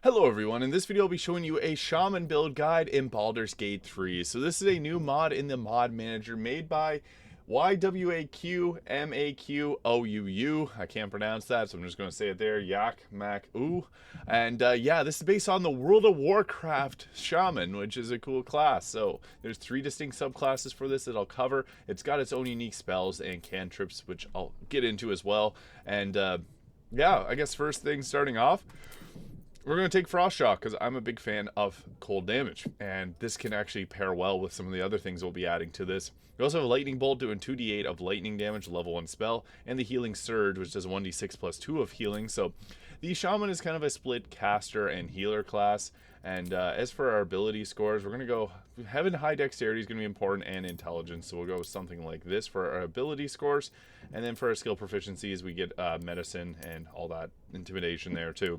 Hello everyone, in this video I'll be showing you a Shaman build guide in Baldur's Gate 3. So this is a new mod in the mod manager made by YwaqMaqOuu. I can't pronounce that, so I'm just going to say it there, YwaqMaqOuu. And yeah, this is based on the World of Warcraft Shaman, which is a cool class. So there's 3 distinct subclasses for this that I'll cover. It's got its own unique spells and cantrips, which I'll get into as well. And yeah, I guess first thing starting off, we're going to take Frost Shock because I'm a big fan of cold damage, and this can actually pair well with some of the other things we'll be adding to this. We also have a Lightning Bolt doing 2d8 of lightning damage, level 1 spell, and the Healing Surge, which does 1d6 plus 2 of healing. So the Shaman is kind of a split caster and healer class. And as for our ability scores, we're going to go, having high dexterity is going to be important, and intelligence. So we'll go with something like this for our ability scores. And then for our skill proficiencies, we get medicine and all that intimidation there too.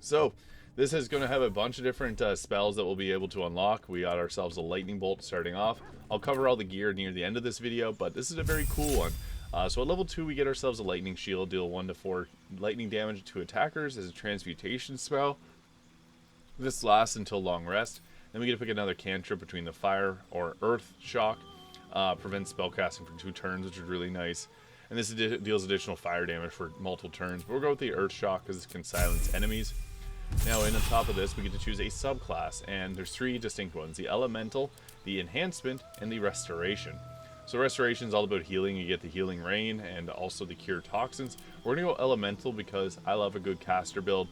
So this is going to have a bunch of different spells that we'll be able to unlock. We got ourselves a lightning bolt starting off. I'll cover all the gear near the end of this video, but this is a very cool one. So at level 2 we get ourselves a lightning shield, deal 1 to 4 lightning damage to attackers as a transmutation spell. This lasts until long rest. Then we get to pick another cantrip between the fire or earth shock. Prevents spellcasting for 2 turns, which is really nice. And this deals additional fire damage for multiple turns. But we'll go with the earth shock because this can silence enemies. Now, on top of this, we get to choose a subclass, and there's 3 distinct ones: the elemental, the enhancement, and the restoration. So restoration is all about healing. You get the healing rain and also the cure toxins. We're gonna go elemental because I love a good caster build,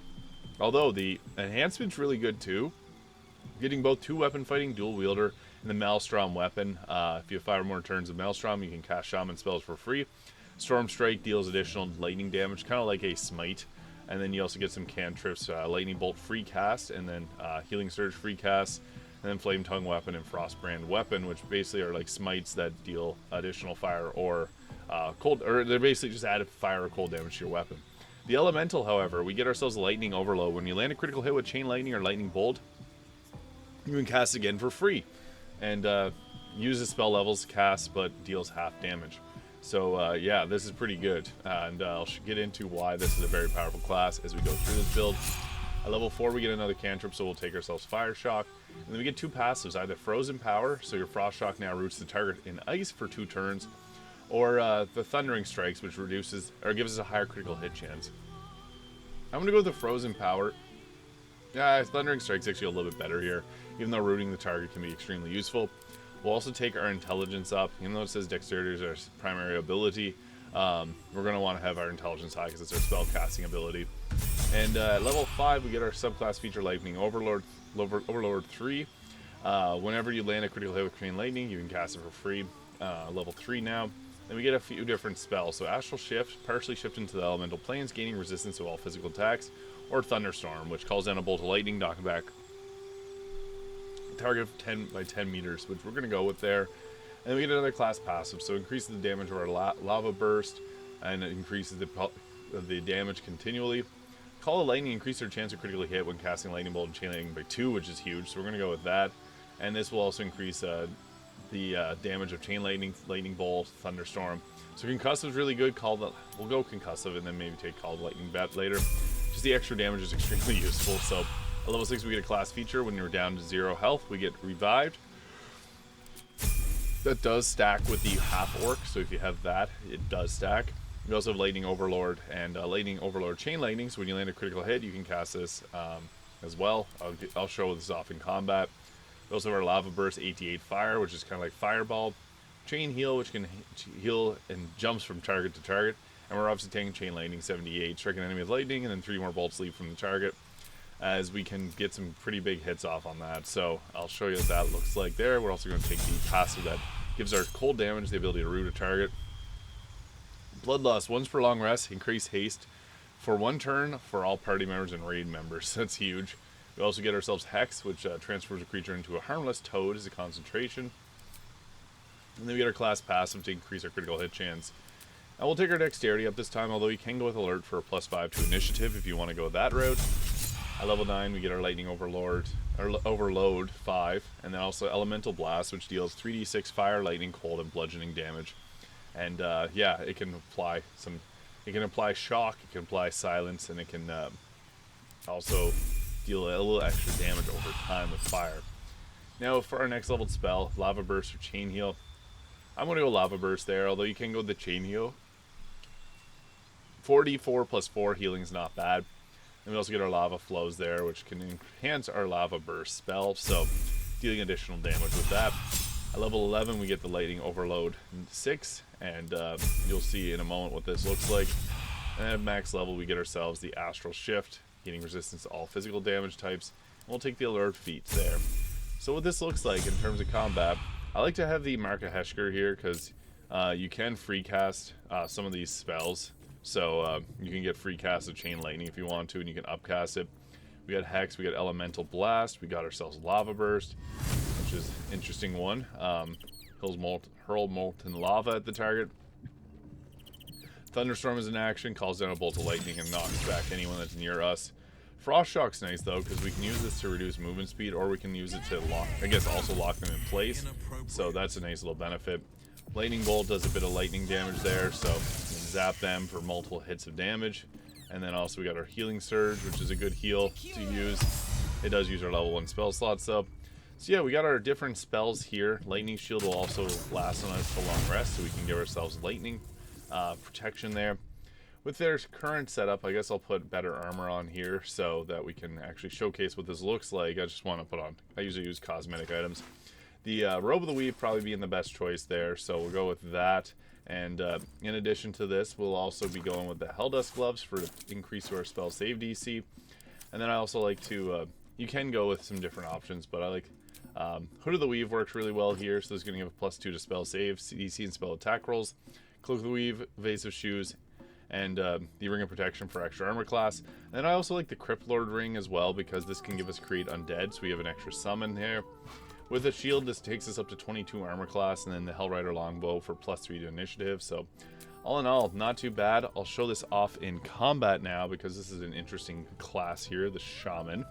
although the enhancement's really good too, getting both 2 weapon fighting, dual wielder, and the Maelstrom weapon. If you have 5 or more turns of Maelstrom, you can cast Shaman spells for free. Storm Strike deals additional lightning damage, kind of like a smite. And then you also get some cantrips, Lightning Bolt free cast, and then Healing Surge free cast, and then Flame Tongue weapon and Frostbrand weapon, which basically are like smites that deal additional fire or cold, or they're basically just added fire or cold damage to your weapon. The elemental, however, we get ourselves a lightning overload. When you land a critical hit with chain lightning or lightning bolt, you can cast again for free, and uses spell levels cast but deals half damage. So yeah, this is pretty good, and I'll get into why this is a very powerful class as we go through this build. At level 4 we get another cantrip, so we'll take ourselves Fire Shock, and then we get 2 passives, either Frozen Power, so your Frost Shock now roots the target in ice for 2 turns, or the Thundering Strikes, which reduces or gives us a higher critical hit chance. I'm going to go with the Frozen Power. Yeah, Thundering Strike's actually a little bit better here, even though rooting the target can be extremely useful. We'll also take our intelligence up. Even though it says dexterity is our primary ability, we're going to want to have our intelligence high because it's our spell casting ability. And at level 5 we get our subclass feature, Lightning Overlord 3. Whenever you land a critical hit with Chain Lightning, you can cast it for free. Level 3 now. Then we get a few different spells. So Astral Shift, partially shift into the elemental planes, gaining resistance to all physical attacks, or Thunderstorm, which calls down a bolt of lightning, knocking back target of 10 by 10 meters, which we're going to go with there. And then we get another class passive, so increases the damage of our lava burst, and it increases the damage continually. Call of Lightning increases our chance of critically hit when casting Lightning Bolt and Chain Lightning by 2, which is huge, so we're going to go with that. And this will also increase the damage of Chain Lightning, Lightning Bolt, Thunderstorm. So Concussive is really good. We'll go Concussive and then maybe take Call of Lightning bet later. Just the extra damage is extremely useful. So at level 6 we get a class feature. When you're down to 0 health, we get revived. That does stack with the half orc, so if you have that, it does stack. We also have Lightning Overlord and Lightning Overlord Chain Lightning, so when you land a critical hit, you can cast this as well. I'll show this off in combat. We also have our Lava Burst 88 Fire, which is kind of like Fireball. Chain Heal, which can heal and jumps from target to target. And we're obviously taking Chain Lightning 78, striking an enemy with lightning, and then 3 more bolts leap from the target, as we can get some pretty big hits off on that. So I'll show you what that looks like there. We're also going to take the passive that gives our cold damage the ability to root a target. Bloodlust, once per long rest, increase haste for 1 turn for all party members and raid members. That's huge. We also get ourselves Hex, which transfers a creature into a harmless toad as a concentration. And then we get our class passive to increase our critical hit chance. And we'll take our dexterity up this time, although you can go with alert for a +5 to initiative if you want to go that route. At level 9 we get our Lightning Overload 5, and then also Elemental Blast, which deals 3d6 fire, lightning, cold, and bludgeoning damage. And yeah, it can apply shock, it can apply silence, and it can also deal a little extra damage over time with fire. Now for our next leveled spell, Lava Burst or Chain Heal. I'm going to go Lava Burst there, although you can go the Chain Heal. 4d4 plus 4 healing is not bad. And we also get our Lava Flows there, which can enhance our Lava Burst spell, so dealing additional damage with that. At level 11, we get the Lightning Overload 6, and you'll see in a moment what this looks like. And at max level, we get ourselves the Astral Shift, gaining resistance to all physical damage types. And we'll take the Alert Feat there. So what this looks like in terms of combat, I like to have the Mark of Heshker here because you can free cast some of these spells. So you can get free cast of Chain Lightning if you want to, and you can upcast it. We got Hex, we got Elemental Blast, we got ourselves Lava Burst, which is an interesting one. Hurl molten lava at the target. Thunderstorm is in action, calls down a bolt of lightning and knocks back anyone that's near us. Frost Shock's nice though, because we can use this to reduce movement speed, or we can use it to lock, I guess also lock them in place. So that's a nice little benefit. Lightning Bolt does a bit of lightning damage there, so you can zap them for multiple hits of damage. And then also we got our Healing Surge, which is a good heal to use. It does use our level 1 spell slots though. So yeah, we got our different spells here. Lightning Shield will also last on us for long rest, so we can give ourselves lightning protection there. With their current setup, I guess I'll put better armor on here so that we can actually showcase what this looks like. I just want to put on, I usually use cosmetic items. The Robe of the Weave probably being the best choice there, so we'll go with that. And in addition to this, we'll also be going with the Helldust Gloves for increase to our spell save DC. And then I also like to, you can go with some different options, but I like Hood of the Weave works really well here, so this is going to give a +2 to spell save, DC, and spell attack rolls. Cloak of the Weave, Evasive Shoes, and the Ring of Protection for extra armor class. And then I also like the Crypt Lord Ring as well, because this can give us Create Undead, so we have an extra summon here. With the shield, this takes us up to 22 armor class, and then the Hellrider Longbow for +3 to initiative. So all in all, not too bad. I'll show this off in combat now, because this is an interesting class here, the Shaman.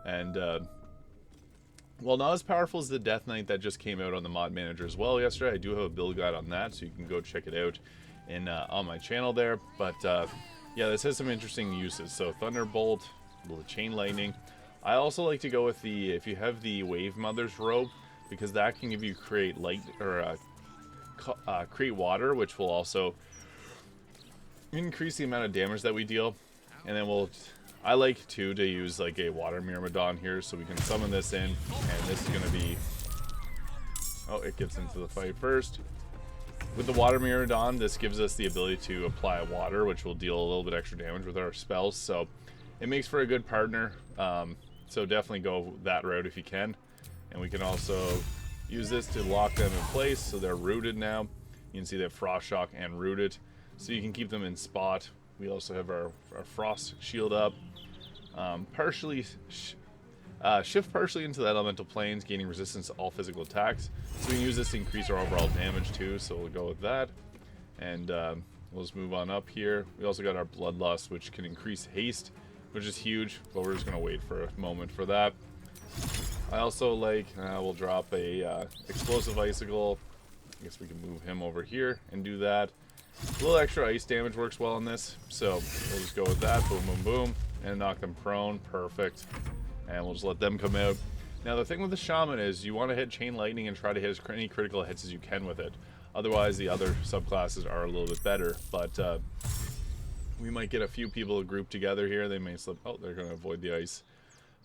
And well, not as powerful as the Death Knight that just came out on the mod manager as well yesterday. I do have a build guide on that, so you can go check it out in on my channel there. But yeah, this has some interesting uses. So Thunderbolt, little Chain Lightning. I also like to go with the, if you have the Wave Mother's Robe, because that can give you create light, or create water, which will also increase the amount of damage that we deal. And then I like to use like a Water Myrmidon here, so we can summon this in, and this is going to be, oh, it gets into the fight first. With the Water Myrmidon, this gives us the ability to apply water, which will deal a little bit extra damage with our spells, so it makes for a good partner. So definitely go that route if you can. And we can also use this to lock them in place, so they're rooted now. You can see they have Frost Shock and rooted, so you can keep them in spot. We also have our Frost Shield up. Shift partially into the elemental planes, gaining resistance to all physical attacks. So we can use this to increase our overall damage too, so we'll go with that. And we'll just move on up here. We also got our Bloodlust, which can increase haste, which is huge, but we're just going to wait for a moment for that. I also like, we'll drop a Explosive Icicle. I guess we can move him over here and do that. A little extra ice damage works well on this, so we'll just go with that. Boom, boom, boom, and knock them prone. Perfect. And we'll just let them come out. Now the thing with the Shaman is you want to hit Chain Lightning and try to hit as many critical hits as you can with it. Otherwise the other subclasses are a little bit better, but we might get a few people grouped together here. They may slip. Oh, they're going to avoid the ice.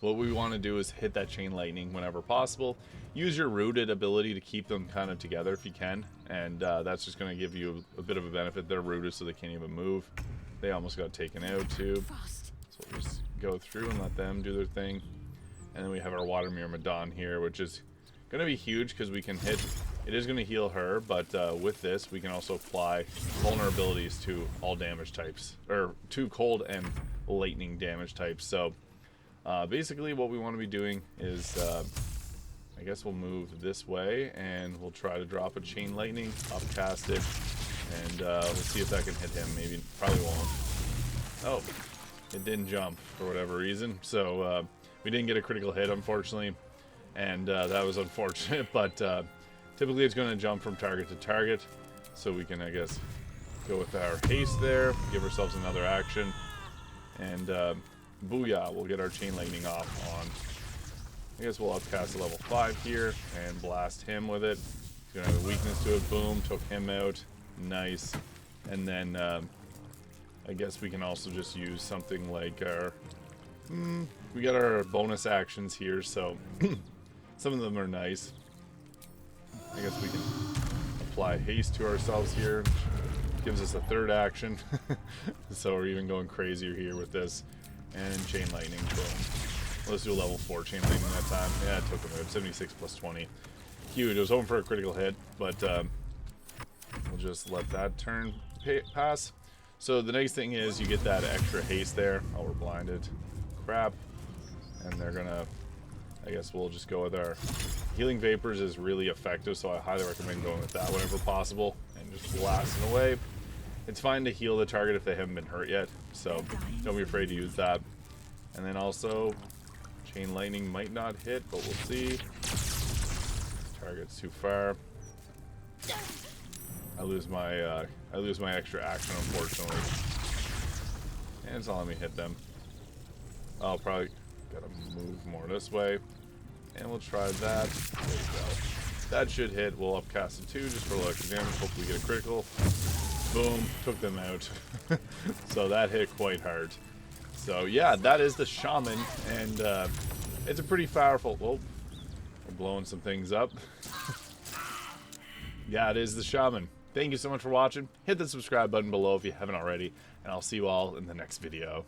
What we want to do is hit that Chain Lightning whenever possible. Use your Rooted ability to keep them kind of together if you can. And that's just going to give you a bit of a benefit. They're rooted, so they can't even move. They almost got taken out too. So we'll just go through and let them do their thing. And then we have our Water Myrmidon here, which is going to be huge because we can hit. It is going to heal her, but with this, we can also apply vulnerabilities to all damage types, or to cold and lightning damage types. So basically what we want to be doing is, I guess we'll move this way, and we'll try to drop a Chain Lightning, upcast it, and we'll see if that can hit him. Maybe, probably won't. Oh, it didn't jump for whatever reason, so we didn't get a critical hit, unfortunately, and that was unfortunate, but typically it's going to jump from target to target, so we can, I guess, go with our haste there, give ourselves another action, and booyah, we'll get our Chain Lightning off on. I guess we'll upcast a level 5 here and blast him with it. He's gonna have a weakness to it. Boom, took him out. Nice. And then I guess we can also just use something like our... we got our bonus actions here, so some of them are nice. I guess we can apply haste to ourselves here. Gives us a third action. So we're even going crazier here with this. And Chain Lightning, boom. Let's do a level 4 Chain Lightning that time. Yeah, it took him out. 76 plus 20. Huge. I was hoping for a critical hit, but we'll just let that turn pass. So the next thing is you get that extra haste there. Oh, we're blinded. Crap. And they're gonna... I guess we'll just go with our... Healing Vapors is really effective, so I highly recommend going with that whenever possible. And just blasting away. It's fine to heal the target if they haven't been hurt yet, so don't be afraid to use that. And then also, Chain Lightning might not hit, but we'll see. Target's too far. I lose my extra action, unfortunately. And it's not letting me hit them. I'll probably gotta move more this way. And we'll try that. There we go. That should hit. We'll upcast it too, just for electric damage. Hopefully we get a critical. Boom, took them out. So that hit quite hard. So yeah, that is the Shaman, and it's a pretty powerful... Whoa, we're blowing some things up. Yeah, it is the Shaman. Thank you so much for watching. Hit the subscribe button below if you haven't already, and I'll see you all in the next video.